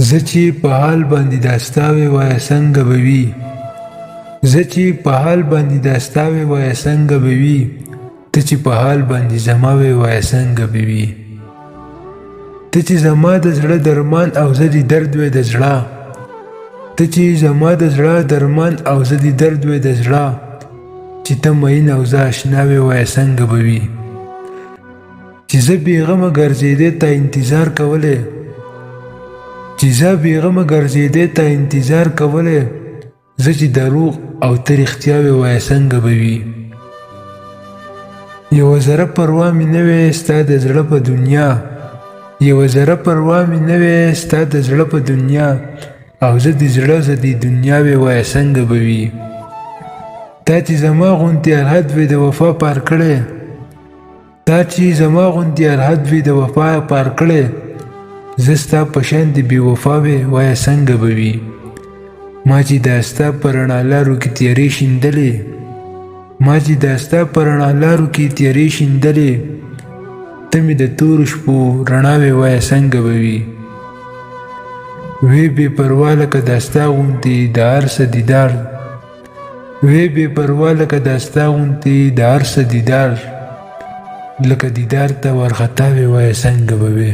زه چې په حال باندې دا ستا وې وایه څنګه به وي زه چې په حال باندې دا ستا وې وایه څنګه به وي ته چې په حال باندې زما وې وایه څنګه به وي ته چې زما د زړه درمان او زه دې درد وې د زړه ته چې زما د زړه درمان او زه دې درد وې د زړه چې ته مین او زه اشنا وې وایه څنګه به وي چې زه بېغمه ګرځېدې ته انتظار کولی چې زه بېغمه ګرځېدې ته انتظار کولی زه چې دروغ او ته رښتیا وې وایه څنګه به وي یوه ذره پروا مې نه وې ستا د زړه په دنیا یوه ذره پروا مې نه وې ستا د زړه په دنیا او زه د زړه زه د دنیا وې وایه څنګه به وي تا چې زما غوندې الحد وې د وفا پار کړی تا چې زما غوندې الحد وې د وفا پار کړی زه ستا په شان د بې وفا وې وایه څنګه به وي ما چې دا ستا په رڼا لارو کې تیارې شیندلې ما چې دا ستا په رڼا لارو کې تیارې شیندلې ته مې د تورو شپو رڼا وې وایه څنګه به وي وې بې پروا لکه دا ستا غوندې د هر څه دیدار وې بې پروا لکه دا ستا غوندې د هر څه دیدار لکه دیدار ته ورخطا وې وایه څنګه به وي